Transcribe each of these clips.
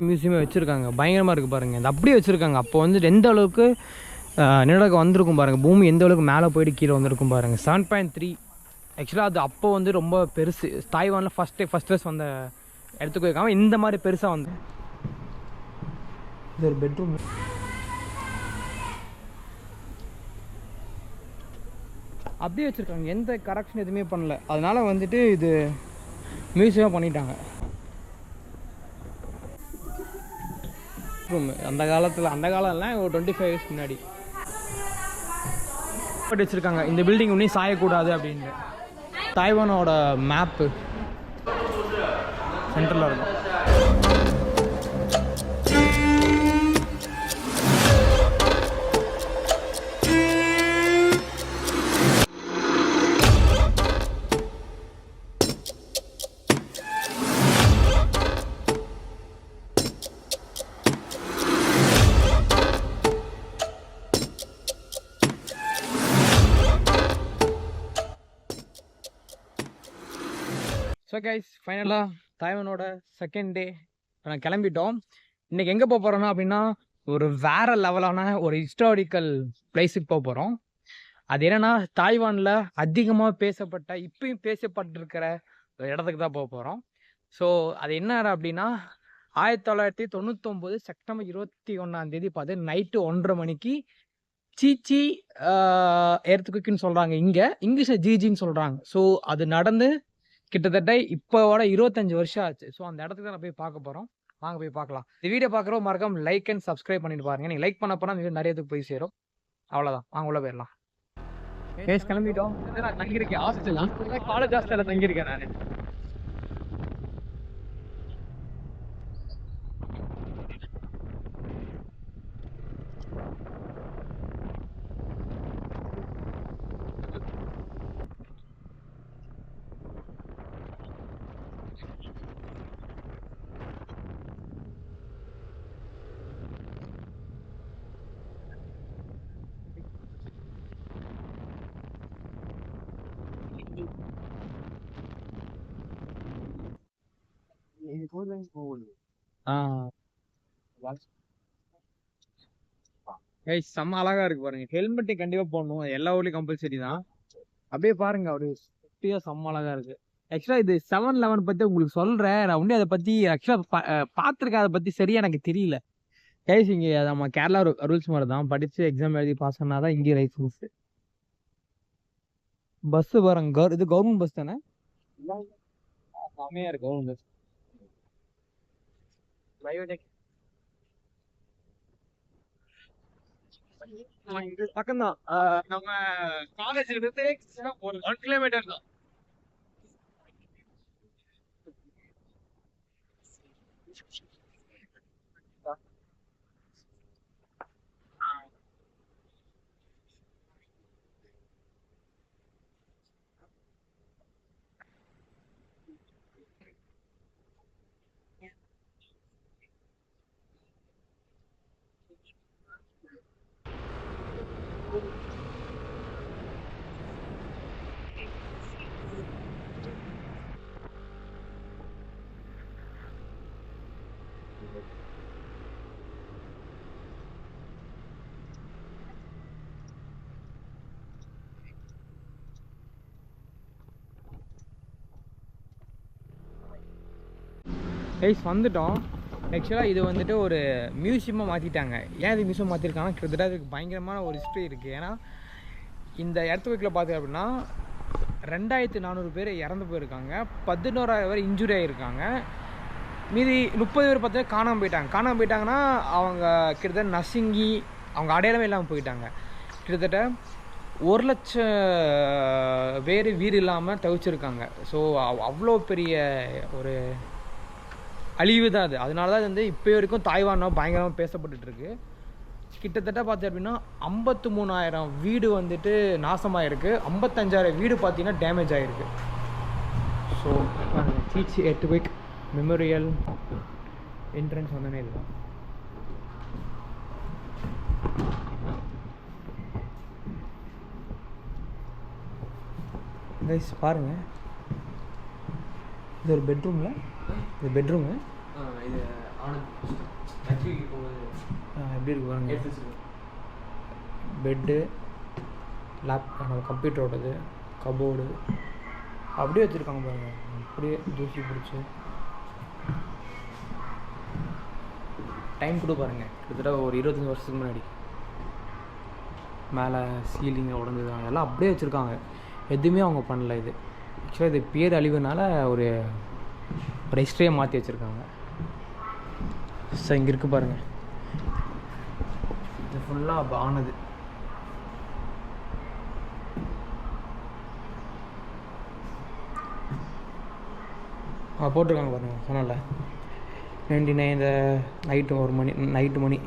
மியூசியமே வச்சுருக்காங்க, பயங்கரமாக இருக்குது பாருங்கள். இந்த அப்படியே வச்சுருக்காங்க. அப்போ வந்து எந்த அளவுக்கு நிலநடுக்கம் வந்திருக்கும் பாருங்கள், பூமி எந்த அளவுக்கு மேலே போயிட்டு கீழே வந்திருக்கும் பாருங்கள். 7.3 ஆக்சுவலாக அது அப்போ வந்து ரொம்ப பெருசு. தாய்வானில் ஃபஸ்ட் ஃபேஸ் வந்த இடத்துக்கு வைக்காமல் இந்த மாதிரி பெருசாக வந்து இது ஒரு பெட்ரூம். அப்படியே வச்சுருக்காங்க, எந்த கரெக்ஷன் எதுவுமே பண்ணல. அதனால் வந்துட்டு இது மியூசியமாக பண்ணிட்டாங்க. அந்த காலத்தில், அந்த காலம்லாம் ஒரு 25 இயர்ஸ் முன்னாடி போட்டு வச்சுருக்காங்க. இந்த பில்டிங் இன்னும் சாயக்கூடாது அப்படின்னு. தாய்வானோட மேப்பு சென்டரில் இருக்கும். ஸோ கைஸ், ஃபைனலாக தாய்வானோட செகண்ட் டே நான் கிளம்பிட்டோம். இன்றைக்கி எங்கே போக போகிறோன்னா அப்படின்னா, ஒரு வேறு லெவலான ஒரு ஹிஸ்டாரிக்கல் பிளேஸுக்கு போக போகிறோம். அது என்னென்னா, தாய்வானில் அதிகமாக பேசப்பட்ட, இப்பயும் பேசப்பட்டிருக்கிற ஒரு இடத்துக்கு தான் போக போகிறோம். ஸோ அது என்ன அப்படின்னா, 1999 செப்டம்பர் 21 பார்த்து நைட்டு 1:30 மணிக்கு சீச்சி எர்த்குவிக்னு சொல்கிறாங்க. இங்கே இங்கிலீஷில் ஜிஜின்னு சொல்கிறாங்க. ஸோ அது நடந்து கிட்டத்தட்ட இப்போவோட 25 வருஷம் ஆச்சு. ஸோ அந்த இடத்துக்கு தான் நான் போய் பார்க்க போகிறோம். வாங்க போய் பார்க்கலாம். இந்த வீடியோ பார்க்குறோம் மறக்காம லைக் அண்ட் சப்ஸ்கிரைப் பண்ணிட்டு பாருங்க. நீங்கள் லைக் பண்ண போனால் இந்த நிறைய போய் சேரும். அவ்வளோதான், வாங்க உள்ள போயிடலாம். கேஸ் கிளம்பிட்டோம். நான் தங்கியிருக்கேன் ஹாஸ்டல், காலேஜ் ஹாஸ்டலில் தங்கியிருக்கேன் நான். செம்ம அழகா இருக்கு பாருங்க. ஹெல்மெட் கண்டிப்பா போடணும், எல்லா ஊர்லயும் கம்பல்சரி தான். அப்படியே பாருங்க, அப்படியே சுத்தியா செம்ம அழகா இருக்கு. ஆக்சுவலா இது 7-11 பத்தி உங்களுக்கு சொல்றேன். நான் உடனே அதை பத்தி ஆக்சுவலா பாத்துருக்கேன், அதை பத்தி சரியா எனக்கு தெரியல. கைஸ், இங்க நம்ம கேரளா ரூல்ஸ் மாதிரி தான், படிச்சு எக்ஸாம் எழுதி பாஸ் பண்ணாதான் இங்கே லைசன்ஸ். பஸ் பாருங்க, இது கவர்மெண்ட் பஸ் தானே? செம்மையா இருக்கு கவர்மெண்ட் பஸ். பக்கம்தான், நம்ம காலேஜ் இருந்து ஒரு 1 கிலோமீட்டர் தான். கைஸ் வந்துட்டோம். ஆக்சுவலாக இது வந்துட்டு ஒரு மியூசியமாக மாற்றிட்டாங்க. ஏன் இது மியூசியம் மாற்றிருக்காங்கன்னா, கிட்டத்தட்ட அதுக்கு பயங்கரமான ஒரு ஹிஸ்ட்ரி இருக்குது. ஏன்னா இந்த எர்த்குவேக்கில் பார்த்தீங்க அப்படின்னா 2400 பேர் இறந்து போயிருக்காங்க, 11,000 பேர் இன்ஜுரி ஆகியிருக்காங்க, மீதி 30 பேர் பார்த்தா காணாமல் போயிட்டாங்க. காணாமல் போயிட்டாங்கன்னா அவங்க கிட்டத்தட்ட நசுங்கி அவங்க அடையாளமே இல்லாமல் போயிட்டாங்க. கிட்டத்தட்ட 1,00,000 பேர் வீடு இல்லாமல் தவிச்சிருக்காங்க. ஸோ அவ்வளோ பெரிய ஒரு அழிவு தான் அது. அதனால தான் வந்து இப்போ வரைக்கும் தாய்வானோ பயங்கரமாக பேசப்பட்டுருக்கு. கிட்டத்தட்ட பார்த்து அப்படின்னா 53,000 வீடு வந்துட்டு நாசமாக இருக்குது, 55,000 வீடு பார்த்தீங்கன்னா டேமேஜ் ஆகிருக்கு. ஸோ சீச்சி எர்த்குவேக் மெமோரியல் என்ட்ரன்ஸ் வந்தோடனே இதுதான். கைஸ் பாருங்கள், இது ஒரு பெட்ரூமில், இது பெட்ரூமு. இது எப்படி இருக்கு பாருங்க. பெட்டு, கம்ப்யூட்டரோடது, கபோர்டு அப்படியே வச்சுருக்காங்க பாருங்க. அப்படியே தூசி பிடிச்சி. டைம் கூட பாருங்கள், கிட்டத்தட்ட ஒரு 25 வருஷத்துக்கு முன்னாடி. மேலே சீலிங்கை உடஞ்சது அதெல்லாம் அப்படியே வச்சுருக்காங்க. எதுவுமே அவங்க பண்ணல. இது ஆக்சுவலாக இது பேர் அழிவுனால ஒரு ஹிஸ்ட்ரியை மாற்றி வச்சுருக்காங்க. ஸோ இங்கே இருக்குது பாருங்கள், இது ஃபுல்லாக ஆனது. போட்டிருக்காங்க பாருங்கள், சொன்னல 99 இந்த நைட்டு மணி.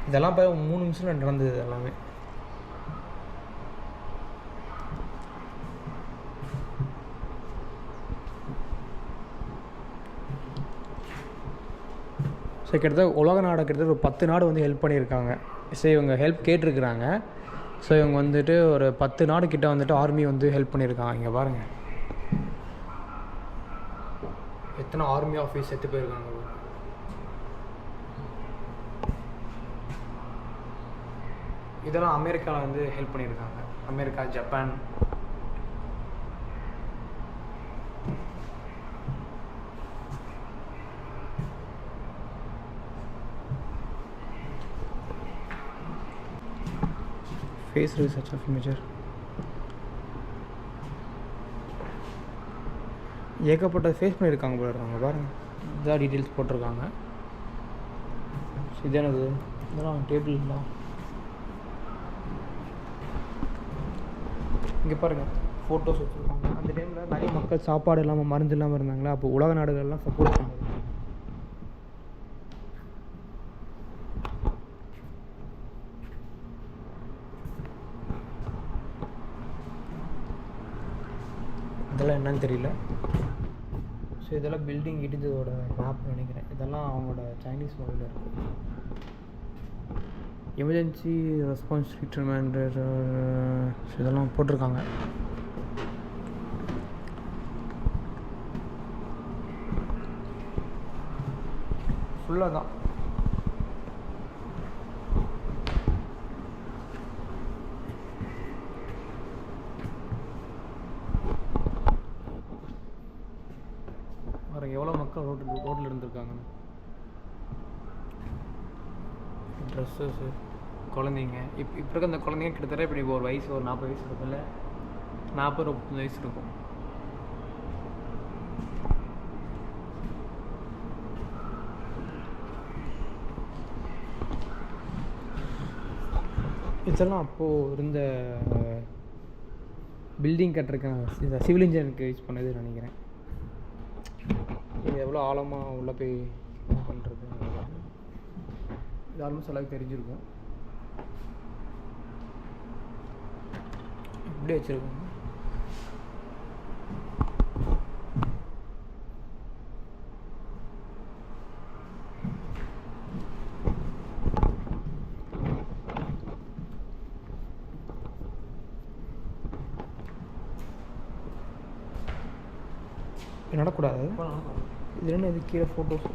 இதெல்லாம் போய் 3 நிமிஷத்தில் நடந்தது எல்லாமே. ஸோ கிட்டத்தட்ட உலக நாடு கிட்டத்தட்ட ஒரு 10 நாடு வந்து ஹெல்ப் பண்ணியிருக்காங்க. ஸோ இவங்க ஹெல்ப் கேட்டிருக்கிறாங்க. ஸோ இவங்க வந்துட்டு ஒரு 10 நாடு கிட்ட வந்துட்டு ஆர்மி வந்து ஹெல்ப் பண்ணியிருக்காங்க. இங்கே பாருங்கள் எத்தனை ஆர்மி ஆஃபீஸ் செத்து போயிருக்காங்க. இதெல்லாம் அமெரிக்காவில் வந்து ஹெல்ப் பண்ணியிருக்காங்க. America, Japan. Face research of imager. ஏகப்பட்ட ஃபேஸ் பண்ணியிருக்காங்க போல இருக்காங்க பாருங்கள். இதான் டீட்டெயில்ஸ் போட்டிருக்காங்க. இதானது இதெல்லாம் டேபிள்லாம் இங்கே பாருங்கள், ஃபோட்டோஸ் வச்சுருக்காங்க. அந்த டைமில் நிறைய மக்கள் சாப்பாடு இல்லாமல் மருந்து இல்லாமல் இருந்தாங்களா, அப்போ உலக நாடுகள்லாம் சப்போர்ட் பண்ணாங்க. இதெல்லாம் என்னன்னு தெரியல. ஸோ இதெல்லாம் பில்டிங் இடிஞ்சதோட மேப் நினைக்கிறேன். இதெல்லாம் அவங்களோட சைனீஸ் மொழியில் இருக்குது. எமர்ஜென்சி ரெஸ்பான்ஸ் ட்ரீட்மெண்ட் இதெல்லாம் போட்டிருக்காங்க. ஃபுல்லாக தான் எவ்வளோ மக்கள் ரோட்டில் இருந்திருக்காங்கன்னு. ட்ரெஸ்ஸஸ்ஸு, குழந்தைங்க. இப்போ இருக்க அந்த குழந்தைங்க கிட்டத்தட்ட இப்படி ஒரு வயசு, ஒரு 40 வயசு இருக்குல்ல, 40-50 வயசு இருக்கும். இதெல்லாம் அப்போது இருந்த பில்டிங் கட்டுறதுக்கு சிவில் இன்ஜினியருக்கு யூஸ் பண்ணது நினைக்கிறேன். இது எவ்வளோ ஆழமாக உள்ளே போய் பண்ணுறது இது ஆல்மோஸ்ட் எல்லாருக்கும் தெரிஞ்சிருக்கும். இப்படி வச்சுருக்கோங்க. நடக்கூடாது. இது என்ன, இது கீழே ஃபோட்டோஸ்,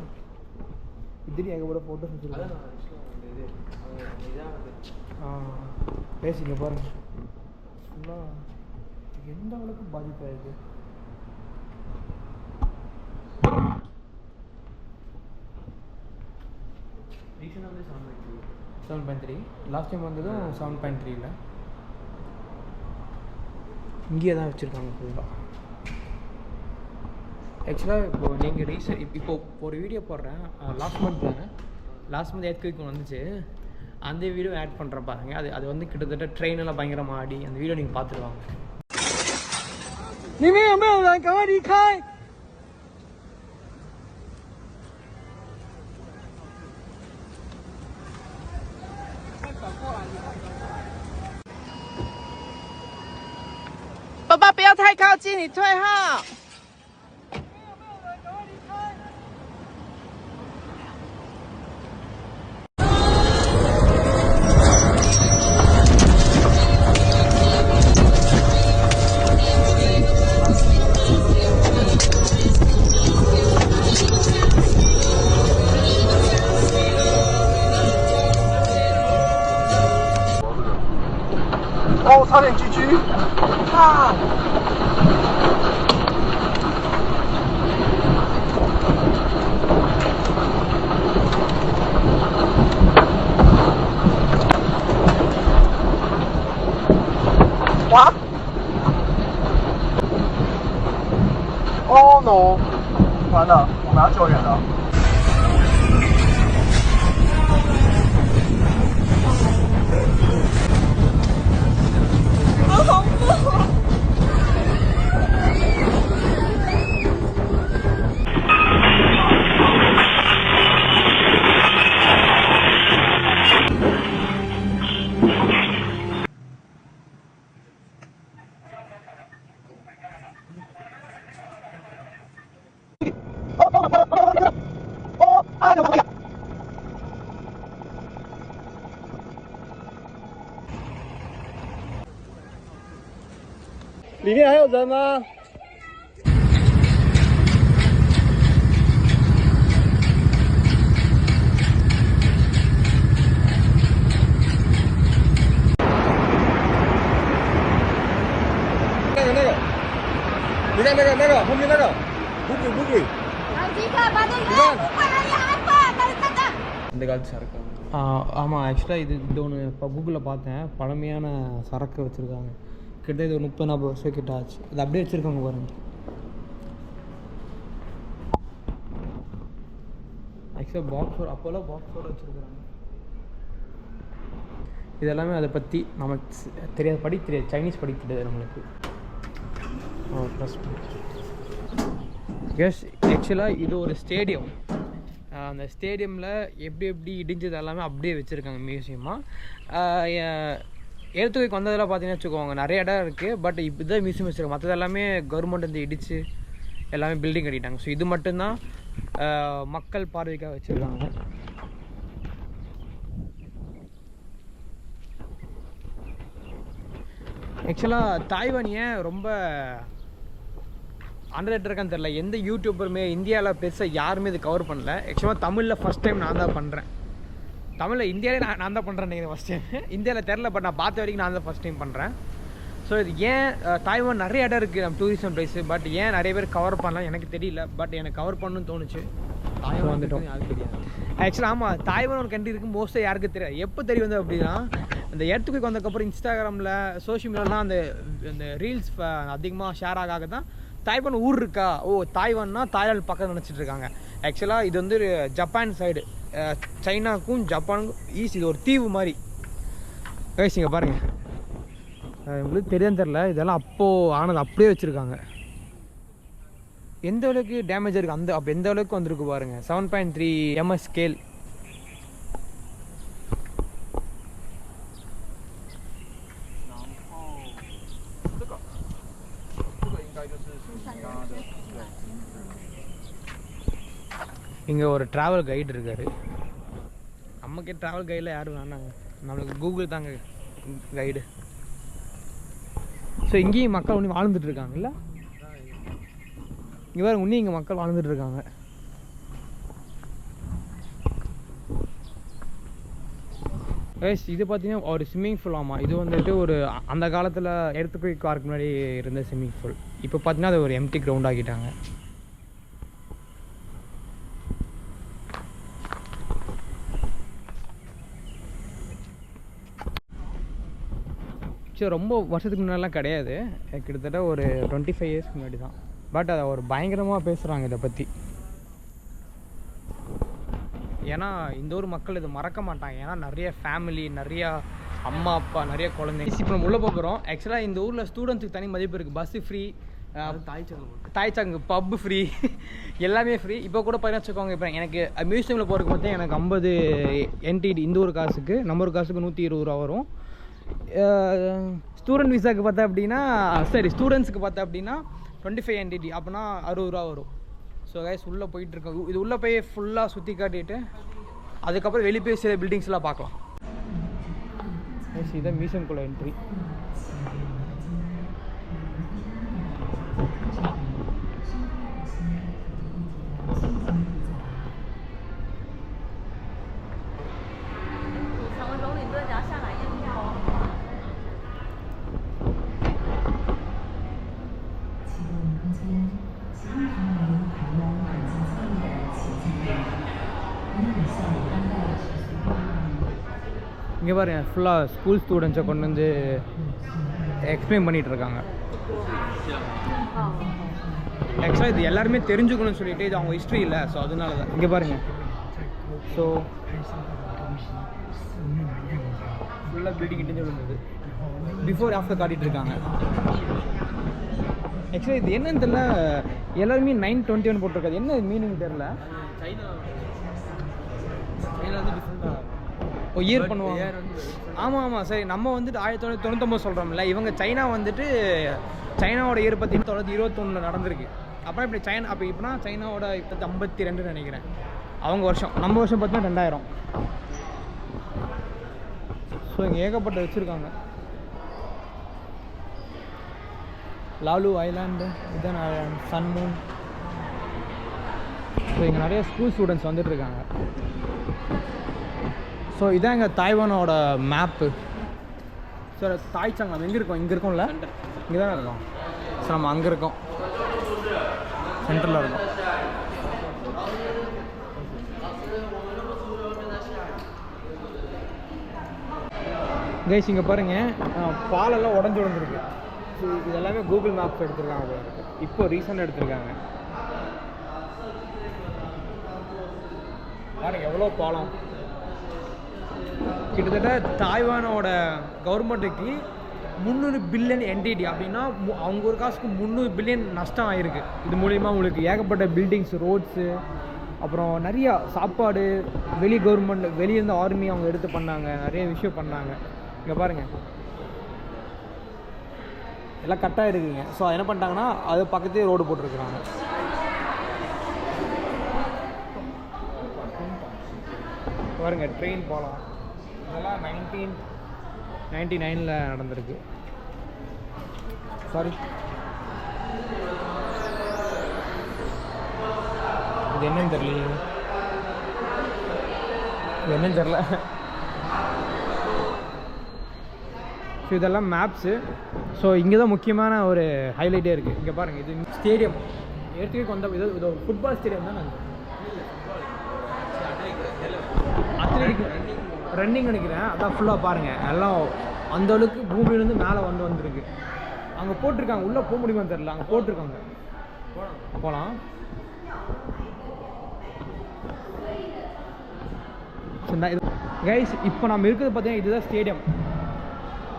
இதுலேயும் ஏகப்பட்ட ஃபோட்டோஸ் வச்சுருக்காங்க. பேசிக்க பாருங்கள், ஃபுல்லாக எந்த அளவுக்கு பாதிப்பாயிருக்கு. 7.3 லாஸ்ட் டைம் வந்ததும் 7.3ல இங்கேயே தான் வச்சுருக்காங்க ஃபுல்லாக. ஆக்சுவலாக இப்போது நீங்கள் இப்போ ஒரு வீடியோ போடுறேன். லாஸ்ட் மந்த் எர்த்குவேக் வந்துச்சு. அந்த வீடியோ ஆட் பண்ணுறேன் பாருங்கள். அது வந்து கிட்டத்தட்ட ட்ரெயினெல்லாம் பயங்கரமாக ஆடி அந்த வீடியோ நீங்கள் பார்த்துருவாங்க. 里面有没有人？赶快离开！爸爸，不要太靠近，你退后。What? Oh no！ 完了，我们要救援了。好恐怖！里面还有人吗？那个，你看那个后面那个，不鬼。இந்த காலத்து சரக்கு. ஆமாம், ஆக்சுவலாக இது ஒன்று இப்போ கூகுளில் பார்த்தேன். பழமையான சரக்கு வச்சுருக்காங்க. கிட்ட இது ஒரு 30-40 வருஷம் கிட்ட ஆச்சு. அது அப்படியே வச்சுருக்காங்க பாருங்கள். ஆக்சுவலாக பாக்ஸோட அப்போல்லாம் பாக்ஸோடு வச்சுருக்குறாங்க. இதெல்லாமே அதை பற்றி நமக்கு தெரியாது, சைனீஸ் படிக்க தெரியாது நம்மளுக்கு. ப்ளஸ் எஸ், ஆக்சுவலாக இது ஒரு ஸ்டேடியம். அந்த ஸ்டேடியமில் எப்படி இடிஞ்சது எல்லாமே அப்படியே வச்சுருக்காங்க மியூசியமாக. எழுத்துக்கு வந்ததெல்லாம் பார்த்தீங்கன்னா வச்சுக்கோங்க, நிறைய இடம் இருக்குது. பட் இப்போ தான் மியூசியம் வச்சுருக்காங்க. மற்றது எல்லாமே கவர்மெண்ட் வந்து இடித்து எல்லாமே பில்டிங் கட்டிட்டாங்க. ஸோ இது மட்டும்தான் மக்கள் பார்வைக்காக வச்சுருக்காங்க. ஆக்சுவலாக தாய்வான் ஏன் ரொம்ப அண்டர் இருக்கான்னு தெரில. எந்த யூடியூபருமே இந்தியாவில் பெருசாக யாருமே இது கவர் பண்ணல. ஆக்சுவலாக தமிழில் ஃபஸ்ட் டைம் நான் தான் பண்ணுறேன். தமிழில் இந்தியாவிலே நான் தான் பண்ணுறேன் நீங்கள் ஃபஸ்ட் டைம். இந்தியாவில் தெரில, பட் நான் பார்த்த வரைக்கும் நான் தான் ஃபஸ்ட் டைம் பண்ணுறேன். ஸோ இது ஏன் தாய்வான் நிறைய இடம் இருக்குது நம்ம டூரிசம் பிளேஸு, பட் ஏன் நிறைய பேர் கவர் பண்ணலாம் எனக்கு தெரியல. பட் எனக்கு கவர் பண்ணணும்னு தோணுச்சு. தாய்வான் வந்துட்டோம், அது தெரியாது. ஆக்சுவலாக ஆமாம், தாய்வான் ஒரு கண்ட்ரி இருக்குது, மோஸ்ட்டாக யாருக்கு தெரியாது. எப்போ தெரிய வந்தது அப்படின்னா, அந்த எர்த்குவேக் வந்ததுக்கப்புறம் இன்ஸ்டாகிராமில் சோஷியல் மீடியாலாம் அந்த ரீல்ஸ் அதிகமாக ஷேர் ஆக தான் தாய்வான் ஊர் இருக்கா, தாய்வான்னா தாய்லாந்து பக்கம் நினச்சிட்டு இருக்காங்க. ஆக்சுவலாக இது வந்து ஜப்பான் சைடு, சைனாக்கும் ஜப்பானுக்கும் இது ஒரு தீவு மாதிரி. பேசிங்க பாருங்கள், உங்களுக்கு தெரியாதுன்னு தெரில. இதெல்லாம் அப்போது ஆனது அப்படியே வச்சுருக்காங்க. எந்த அளவுக்கு டேமேஜ் இருக்குது அப்போ எந்த அளவுக்கு வந்திருக்கு பாருங்கள். 7.3 ms ஸ்கேல். இங்கே ஒரு ட்ராவல் கைடு இருக்கார். நமக்கே ட்ராவல் கைடில் யாரும் வேணாங்க, நம்மளுக்கு கூகுள் தாங்க கைடு. ஸோ இங்கேயும் மக்கள் ஒன்றும் வாழ்ந்துட்டு இருக்காங்கல்ல. இங்கே வேறு இன்னும் இங்கே மக்கள் வாழ்ந்துட்டு இருக்காங்க. இது பார்த்தீங்கன்னா ஒரு ஸ்விம்மிங் பூல். ஆமாம், இது வந்துட்டு ஒரு அந்த காலத்தில் எர்த்குவேக் வரக்கு முன்னாடி இருந்த ஸ்விம்மிங் பூல். இப்போ பார்த்தீங்கன்னா அது ஒரு எம்டி கிரவுண்ட் ஆக்கிட்டாங்க. ரொம்ப வருஷத்துக்கு முன்னாடிலாம் கிடையாது, கிட்டத்தட்ட ஒரு 25 இயர்ஸ்க்கு முன்னாடி தான். பட் அதை ஒரு பயங்கரமாக பேசுகிறாங்க இதை பற்றி. ஏன்னா இந்த ஊர் மக்கள் இதை மறக்க மாட்டாங்க. ஏன்னா நிறைய ஃபேமிலி, நிறையா அம்மா அப்பா, நிறைய குழந்தைங்க. இப்போ நம்ம உள்ளே போகிறோம். ஆக்சுவலாக இந்த ஊரில் ஸ்டூடெண்ட்ஸுக்கு தனி மதிப்பு இருக்குது. பஸ்ஸு ஃப்ரீ, தாய்ச்சாங்கு பப்பு ஃப்ரீ, எல்லாமே ஃப்ரீ. இப்போ கூட பார்த்தீங்கன்னா வச்சுக்கோங்க, இப்போ எனக்கு மியூசியமில் போகிறதுக்கு பார்த்தா எனக்கு 50 NTD இந்த ஒரு காசுக்கு, நம்ம ஒரு காசுக்கு 120 ரூபா வரும். ஸ்டூடெண்ட் விசாவுக்கு பார்த்தா அப்படின்னா, ஸ்டூடெண்ட்ஸுக்கு பார்த்தா அப்படின்னா 25 NTD, அப்படின்னா 60 ரூபா வரும். ஸோ கைஸ் உள்ளே போயிட்டுருக்கோம். இது உள்ளே போய் ஃபுல்லாக சுற்றி காட்டிட்டு அதுக்கப்புறம் வெளியே போய் சில பில்டிங்ஸ்லாம் பார்க்கலாம். இதுதான் மியூசியம்குள்ளே என்ட்ரி. இங்கே பாருங்க ஃபுல்லாக ஸ்கூல் ஸ்டூடெண்ட்ஸை கொண்டு வந்து எக்ஸ்பிளைன் பண்ணிகிட்டு இருக்காங்க. ஆக்சுவலாக இது எல்லாருமே தெரிஞ்சுக்கணும்னு சொல்லிட்டு இது அவங்க ஹிஸ்ட்ரி இல்லை, ஸோ அதனால தான். இங்கே பாருங்கள், ஸோ ஃபுல்லாக பில்டிங் இடிஞ்சு விழுந்தது. பிஃபோர் ஆஃப்டர் காட்டிகிட்டு இருக்காங்க. ஆக்சுவலி இது என்னன்னு தெரியல, எல்லாருமே 921 போட்டிருக்காது. என்ன மீனிங் தெரில. ஓ இயர் பண்ணுவாங்க. ஆமாம் ஆமாம் சரி. நம்ம வந்துட்டு 1999 சொல்கிறோம்ல, இவங்க சைனா வந்துட்டு சைனாவோட இயர் பற்றி 1921 நடந்திருக்கு. அப்புறம் இப்படி சைனா அப்போ இப்போனா சைனாவோட இப்போ 52 நினைக்கிறேன் அவங்க வருஷம். நம்ம வருஷம் பார்த்தீங்கன்னா 2000. ஸோ இங்கே ஏகப்பட்ட வச்சுருக்காங்க. லாலு ஐலாண்டு, இதன் ஐலாண்ட், சன்மூன். ஸோ இங்கே நிறைய ஸ்கூல் ஸ்டூடெண்ட்ஸ் வந்துட்டுருக்காங்க. ஸோ இதான் எங்கள் தாய்வானோட மேப்பு. ஸோ தாய்ச்சாங் நம்ம எங்கே இருக்கோம்? இங்கே இருக்கோம்ல, இங்கே தான் இருக்கோம். ஸோ நம்ம அங்கே இருக்கோம், சென்டரில் இருக்கோம். கைஸ் இங்கே பாருங்கள், பாலெல்லாம் உடஞ்சி விழுந்துருக்கு. ஸோ இது எல்லாமே கூகுள் மேப்ஸ் எடுத்துருக்காங்க போல இருக்குது. இப்போ ரீசெண்டாக எடுத்திருக்காங்க. பாருங்கள் எவ்வளோ பாலம். கிட்டத்தட்ட தாய்வானோட கவர்மெண்ட்டுக்கு 300 பில்லியன் என்டிடி அப்படின்னா அவங்க ஒரு காசுக்கு 300 பில்லியன் நஷ்டம் ஆகிருக்கு. இது மூலிமா உங்களுக்கு ஏகப்பட்ட பில்டிங்ஸ், ரோட்ஸு, அப்புறம் நிறையா சாப்பாடு, வெளி கவர்மெண்ட் வெளியேருந்து ஆர்மி அவங்க எடுத்து பண்ணாங்க, நிறைய விஷயம் பண்ணாங்க. இங்கே பாருங்கள் எல்லாம் கட்டாக இருக்குங்க. ஸோ என்ன பண்ணிட்டாங்கன்னா அது பக்கத்துலேயே ரோடு போட்டிருக்குறாங்க. பாருங்க ட்ரெயின் பாலம் இதெல்லாம் 1999 நடந்திருக்கு. சாரி, இது என்னன்னு தெரியல, இது என்னன்னு தெரில. ஸோ இதெல்லாம் மேப்ஸு. ஸோ இங்கே தான் முக்கியமான ஒரு ஹைலைட்டே இருக்குது. இங்கே பாருங்கள், இது ஸ்டேடியம். ஏற்கனவே வந்த இது ஒரு ஃபுட்பால் ஸ்டேடியம் தான். நாங்கள் அத்லெட்டிக் ரன்னிங் நினைக்கிறேன். அதான் ஃபுல்லாக பாருங்கள் எல்லாம் அந்தளவுக்கு பூமியிலேருந்து மேலே வந்துருக்கு. அங்கே போட்டிருக்காங்க, உள்ளே போக முடியுமான்னு தெரில, அங்கே போட்டிருக்காங்க. போகலாம். கைஸ் இப்போ நம்ம இருக்கிறது பார்த்தீங்கன்னா இதுதான் ஸ்டேடியம்.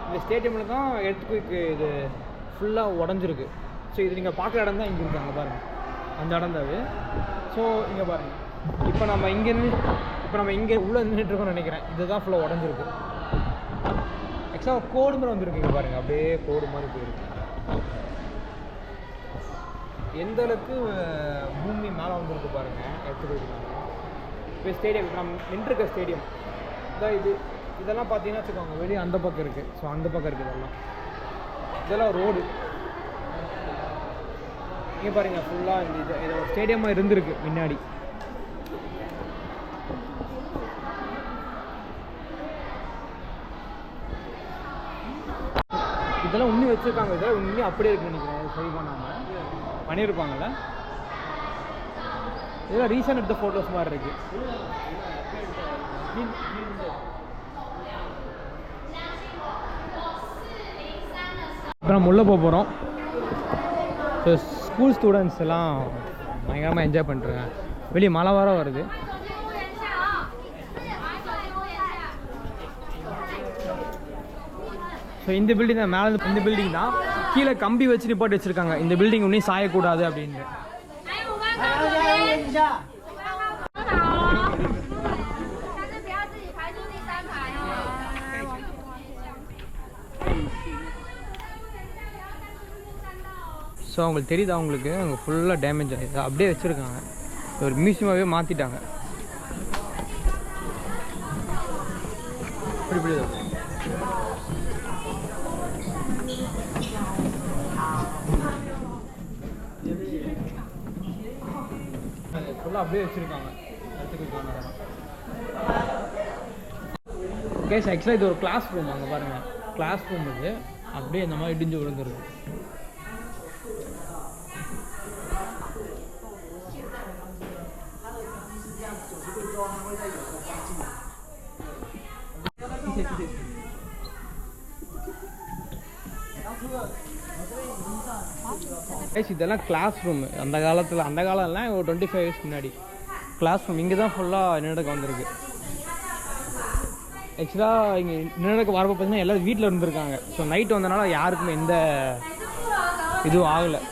இந்த ஸ்டேடியமில் தான் எர்த்குயிக் இது ஃபுல்லாக உடஞ்சிருக்கு. ஸோ இது நீங்கள் பார்க்குற இடம் தான் இங்கே இருக்குது. அங்கே பாருங்கள் அந்த இடம் தான் அது. ஸோ இங்கே பாருங்கள், இப்போ நம்ம இங்கே உள்ளே நின்றுட்டுருக்கோம்னு நினைக்கிறேன். இதுதான் ஃபுல்லாக உடஞ்சிருக்கு. ஆக்சுவலாக கோடு மாதிரி வந்துருக்கு. இங்கே பாருங்கள் அப்படியே கோடு மாதிரி போயிருக்கு. எந்த அளவுக்கு பூமி மேலே வந்துருக்கு பாருங்கள் எர்த்குயிக். இப்போ ஸ்டேடியம் நம்ம நின்றுருக்க ஸ்டேடியம் இதான் இது. இதெல்லாம் பார்த்தீங்கன்னா வச்சுக்கோங்க வெளியே அந்த பக்கம் இருக்குது. ஸோ அந்த பக்கம் இருக்குது இதெல்லாம் ரோடு. இங்கே பாருங்கள் ஃபுல்லாக இந்த இது ஒரு ஸ்டேடியமாக இருந்திருக்கு முன்னாடி. இதெல்லாம் இன்னும் வச்சுருக்காங்க. இதெல்லாம் இன்னும் அப்படியே இருக்குன்னு நினைக்கிறேன். சரி பண்ணியிருப்பாங்கள்ல. இதெல்லாம் ரீசெண்ட் எடுத்த ஃபோட்டோஸ் மாதிரி இருக்குது. இப்போ நம்ம உள்ளே போகிறோம். ஸோ ஸ்கூல் ஸ்டூடெண்ட்ஸ் எல்லாம் பயங்கரமாக என்ஜாய் பண்ணுறாங்க. வெளியே மழை வர வருது. ஸோ இந்த பில்டிங் தான் மேலே, இந்த பில்டிங் தான். கீழே கம்பி வச்சு நிப்பாட்டி வச்சுருக்காங்க. இந்த பில்டிங் இன்னும் சாயக்கூடாது அப்படின்னு. ஸோ அவங்களுக்கு தெரியுதா, அவங்களுக்கு அங்கே ஃபுல்லாக டேமேஜ் ஆகிடுது. அப்படியே வச்சுருக்காங்க. ஒரு மியூசியமாகவே மாற்றிட்டாங்க. இப்படி ஃபுல்லாக அப்படியே வச்சுருக்காங்க. கேஸ் ஆக்சுவலாக இது ஒரு கிளாஸ் ரூம். அங்கே பாருங்கள் கிளாஸ் ரூம் இது. அப்படியே இந்த மாதிரி இடிஞ்சு விழுந்துருக்கு. இதெல்லாம் கிளாஸ் ரூம். அந்த காலம்லாம் ஒரு 25 இயர்ஸ் முன்னாடி கிளாஸ் ரூம். இங்கே தான் ஃபுல்லாக நினைவுக்கு வந்திருக்கு. ஆக்சுவலாக இங்கே நினைவுக்கு வரப்போ பார்த்தீங்கன்னா எல்லோரும் வீட்டில் இருந்திருக்காங்க. ஸோ நைட்டு வந்தனால யாருக்குமே எந்த இதுவும் ஆகலை.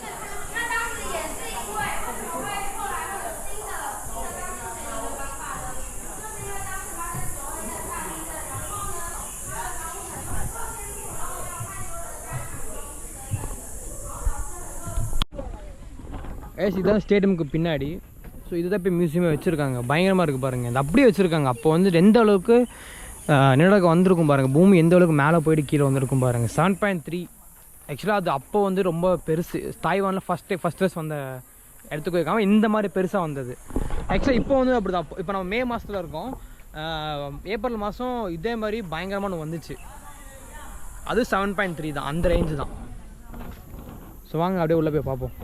இதுதான் ஸ்டேடியமுக்கு பின்னாடி. ஸோ இதுதான் இப்போ மியூசியமே வச்சுருக்காங்க. பயங்கரமாக இருக்குது பாருங்கள். இது அப்படியே வச்சுருக்காங்க. அப்போ வந்து எந்த அளவுக்கு நிலநடுக்கம் வந்திருக்கும் பாருங்கள். பூமி எந்த அளவுக்கு மேலே போயிட்டு கீழே வந்திருக்கும் பாருங்கள். 7.3. ஆக்சுவலாக அது அப்போ வந்து ரொம்ப பெருசு. தாய்வானில் ஃபஸ்ட் ரேஸ் வந்த இடத்துக்கு வைக்காமல் இந்த மாதிரி பெருசாக வந்தது. ஆக்சுவலாக இப்போ வந்து அப்படி தான். இப்போ நம்ம மே மாதத்தில் இருக்கோம். ஏப்ரல் மாதம் இதே மாதிரி பயங்கரமான வந்துச்சு. அது 7.3 தான். அந்த ரேஞ்சு தான். ஸோ வாங்க அப்படியே உள்ளே போய் பார்ப்போம்.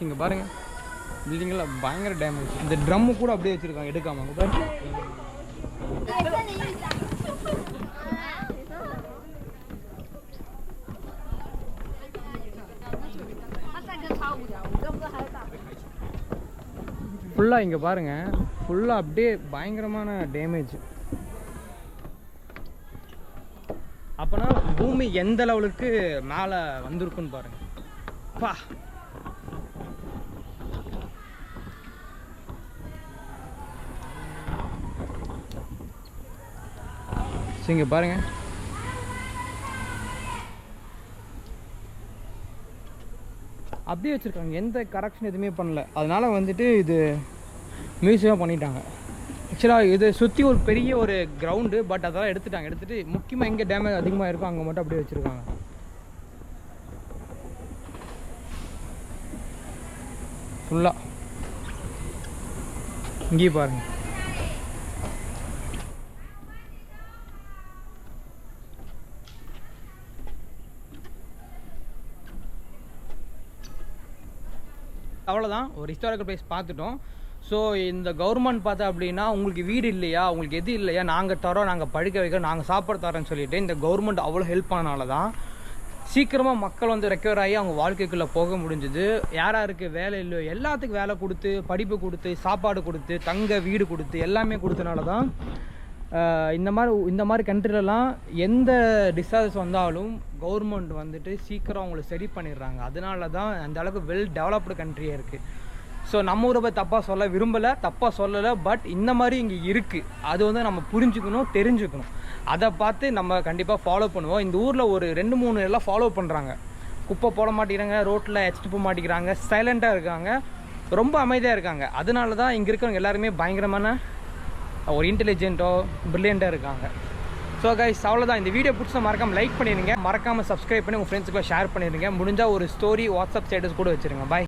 இங்கே பாருங்க, பில்டிங்கெல்லாம் பயங்கர டேமேஜ். இந்த ட்ரம்மு கூட அப்படியே வச்சுருக்காங்க, எடுக்காம. பாருங்க, ஃபுல்லாக இங்கே பாருங்கள், ஃபுல்லாக அப்படியே பயங்கரமான டேமேஜ். அப்போனா பூமி எந்த லெவலுக்கு மேலே வந்திருக்குன்னு பாருங்கள். பா, இங்கே பாருங்கள், அப்படியே வச்சுருக்காங்க. எந்த கரெக்ஷன் எதுவுமே பண்ணல. அதனால் வந்துட்டு இது மியூசியமாக பண்ணிட்டாங்க. ஆக்சுவலாக இது சுற்றி ஒரு பெரிய ஒரு கிரவுண்டு. பட் அதெல்லாம் எடுத்துகிட்டு முக்கியமாக எங்கே டேமேஜ் அதிகமாக இருக்கும் அங்கே மட்டும் அப்படியே வச்சுருக்காங்க. ஃபுல்லாக இங்கேயும் பாருங்கள். அவ்வளோதான், ஒரு ஹிஸ்டாரிக்கல் பிளேஸ் பார்த்துட்டோம். ஸோ இந்த கவர்மெண்ட் பார்த்தா அப்படின்னா, உங்களுக்கு வீடு இல்லையா, உங்களுக்கு எது இல்லையா, நாங்கள் தரோம், நாங்கள் படிக்க வைக்கிறோம், நாங்கள் சாப்பாடு தரோன்னு சொல்லிட்டு இந்த கவர்மெண்ட் அவ்வளோ ஹெல்ப் பண்ணனால தான் சீக்கிரமாக மக்கள் வந்து ரெக்கவர் ஆகி அவங்க வாழ்க்கைக்குள்ளே போக முடிஞ்சுது. யாராருக்கு வேலை இல்லையோ எல்லாத்துக்கும் வேலை கொடுத்து, படிப்பு கொடுத்து, சாப்பாடு கொடுத்து, தங்க வீடு கொடுத்து, எல்லாமே கொடுத்தனால தான் இந்த மாதிரி கண்ட்ரிலலாம் எந்த டிசாஸ்டர்ஸ் வந்தாலும் கவர்மெண்ட் வந்துட்டு சீக்கிரம் அவங்கள சரி பண்ணிடுறாங்க. அதனால தான் அந்த அளவுக்கு வெல் டெவலப்டு கண்ட்ரியாக இருக்குது. ஸோ நம்ம ஊரை பற்றி தப்பாக சொல்ல விரும்பலை, தப்பாக சொல்லலை. பட் இந்த மாதிரி இங்கே இருக்குது. அது வந்து நம்ம புரிஞ்சுக்கணும், தெரிஞ்சுக்கணும். அதை பார்த்து நம்ம கண்டிப்பாக ஃபாலோ பண்ணுவோம். இந்த ஊரில் ஒரு 2-3 எல்லாம் ஃபாலோ பண்ணுறாங்க. குப்பை போட மாட்டேங்கிறாங்க, ரோட்டில் எச்சிட்டு போக மாட்டேங்கிறாங்க, சைலண்ட்டாக இருக்காங்க, ரொம்ப அமைதியாக இருக்காங்க. அதனால தான் இங்கே இருக்கிறவங்க எல்லாருமே பயங்கரமான ஒரு இன்டெலிஜென்ட்டோ ப்ரில்லியண்ட்டாக இருக்காங்க. ஸோ கைஸ், அவ்வளோதான். இந்த வீடியோ பிடிச்சா மறக்காமல் லைக் பண்ணிடுங்க, மறக்காமல் சப்ஸ்கிரைப் பண்ணி உங்கள் ஃப்ரெண்ட்ஸுக்குள்ள ஷேர் பண்ணிடுங்க. முடிஞ்சால் ஒரு ஸ்டோரி வாட்ஸ்அப் ஸ்டேட்டஸ் கூட வச்சுருங்க. பாய்.